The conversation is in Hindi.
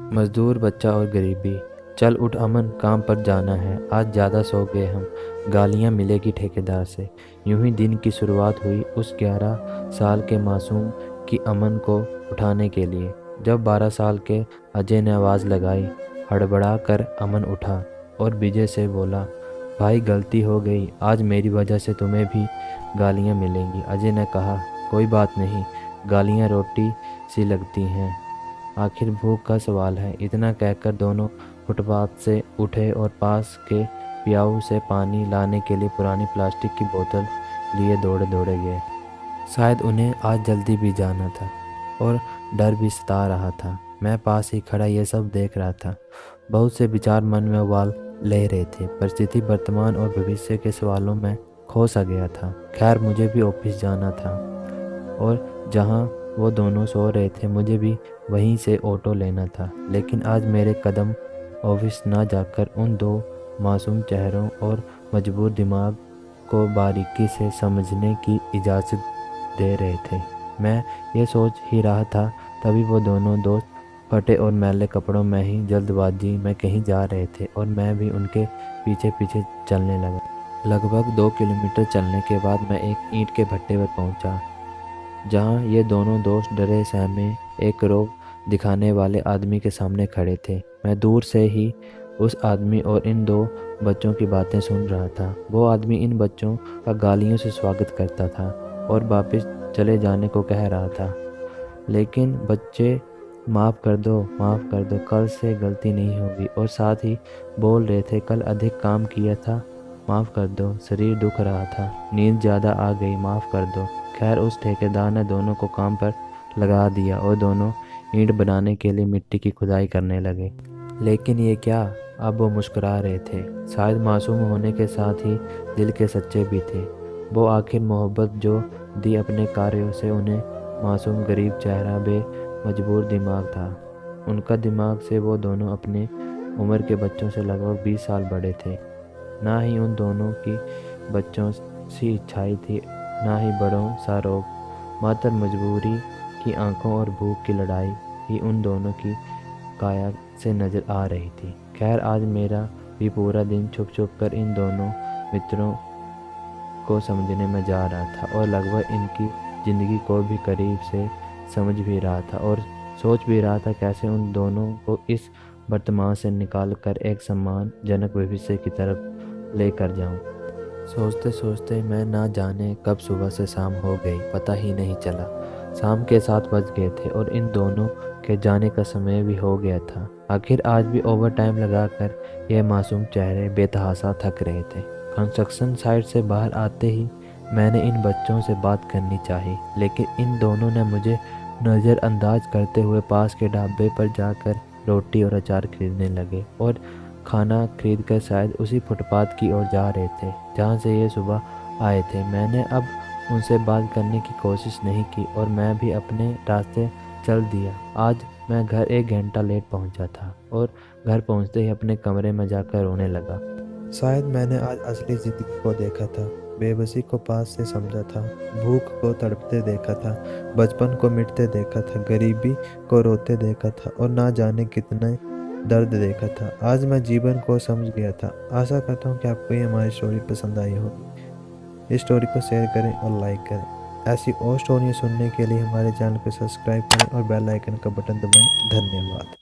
मजदूर, बच्चा और गरीबी। चल उठ अमन, काम पर जाना है, आज ज़्यादा सो गए हम। गालियाँ मिलेगी ठेकेदार से। यूं ही दिन की शुरुआत हुई उस 11 साल के मासूम की अमन को उठाने के लिए। जब 12 साल के अजय ने आवाज़ लगाई, हड़बड़ा कर अमन उठा और विजय से बोला, भाई गलती हो गई, आज मेरी वजह से तुम्हें भी गालियाँ मिलेंगी। अजय ने कहा, कोई बात नहीं, गालियाँ रोटी सी लगती हैं, आखिर भूख का सवाल है। इतना कहकर दोनों फुटपाथ से उठे और पास के प्याऊ से पानी लाने के लिए पुरानी प्लास्टिक की बोतल लिए दौड़े दौड़े गए। शायद उन्हें आज जल्दी भी जाना था और डर भी सता रहा था। मैं पास ही खड़ा ये सब देख रहा था। बहुत से विचार मन में उबाल ले रहे थे। परिस्थिति, वर्तमान और भविष्य के सवालों में खो सा गया था। खैर, मुझे भी ऑफिस जाना था और जहाँ वो दोनों सो रहे थे मुझे भी वहीं से ऑटो लेना था। लेकिन आज मेरे कदम ऑफिस ना जाकर उन दो मासूम चेहरों और मजबूर दिमाग को बारीकी से समझने की इजाज़त दे रहे थे। मैं ये सोच ही रहा था, तभी वो दोनों दोस्त फटे और मैले कपड़ों में ही जल्दबाजी में कहीं जा रहे थे और मैं भी उनके पीछे पीछे चलने लगा। लगभग 2 किलोमीटर चलने के बाद मैं एक ईंट के भट्टे पर पहुंचा, जहां ये दोनों दोस्त डरे सहमे एक रोब दिखाने वाले आदमी के सामने खड़े थे। मैं दूर से ही उस आदमी और इन दो बच्चों की बातें सुन रहा था। वो आदमी इन बच्चों का गालियों से स्वागत करता था और वापस चले जाने को कह रहा था। लेकिन बच्चे, माफ़ कर दो, कल से गलती नहीं होगी। और साथ ही बोल रहे थे, कल अधिक काम किया था, माफ़ कर दो, शरीर दुख रहा था, नींद ज़्यादा आ गई, माफ़ कर दो। खैर, उस ठेकेदार ने दोनों को काम पर लगा दिया और दोनों ईंट बनाने के लिए मिट्टी की खुदाई करने लगे। लेकिन ये क्या, अब वो मुस्कुरा रहे थे। शायद मासूम होने के साथ ही दिल के सच्चे भी थे। वो आखिर मोहब्बत जो दी अपने कार्यों से उन्हें। मासूम गरीब चेहरा बे मजबूर दिमाग था उनका। दिमाग से वो दोनों अपने उम्र के बच्चों से लगभग 20 साल बड़े थे। ना ही उन दोनों की बच्चों सी इच्छाएं थी, ना ही बड़ों सा रोग। मात्र मजबूरी की आंखों और भूख की लड़ाई ही उन दोनों की काया से नजर आ रही थी। खैर, आज मेरा भी पूरा दिन छुप छुप कर इन दोनों मित्रों को समझने में जा रहा था और लगभग इनकी ज़िंदगी को भी करीब से समझ भी रहा था और सोच भी रहा था कैसे उन दोनों को इस वर्तमान से निकाल कर एक सम्मानजनक भविष्य की तरफ लेकर जाऊं। सोचते सोचते मैं ना जाने कब सुबह से शाम हो गई, पता ही नहीं चला। शाम के 7 बज गए थे और इन दोनों के जाने का समय भी हो गया था। आखिर आज भी ओवर टाइम लगाकर ये मासूम चेहरे बेतहासा थक रहे थे। कंस्ट्रक्शन साइट से बाहर आते ही मैंने इन बच्चों से बात करनी चाहिए, लेकिन इन दोनों ने मुझे नज़रअंदाज करते हुए पास के ढाबे पर जाकर रोटी और अचार खरीदने लगे और खाना खरीद कर शायद उसी फुटपाथ की ओर जा रहे थे जहाँ से ये सुबह आए थे। मैंने अब उनसे बात करने की कोशिश नहीं की और मैं भी अपने रास्ते चल दिया। आज मैं घर 1 घंटा लेट पहुंचा था और घर पहुंचते ही अपने कमरे में जाकर रोने लगा। शायद मैंने आज असली जिंदगी को देखा था, बेबसी को पास से समझा था, भूख को तड़पते देखा था, बचपन को मिटते देखा था, गरीबी को रोते देखा था और ना जाने कितने दर्द देखा था। आज मैं जीवन को समझ गया था। आशा करता हूँ कि आपको ये हमारी स्टोरी पसंद आई होगी। इस स्टोरी को शेयर करें और लाइक करें। ऐसी और स्टोरी सुनने के लिए हमारे चैनल को सब्सक्राइब करें और बेल आइकन का बटन दबाएं। धन्यवाद।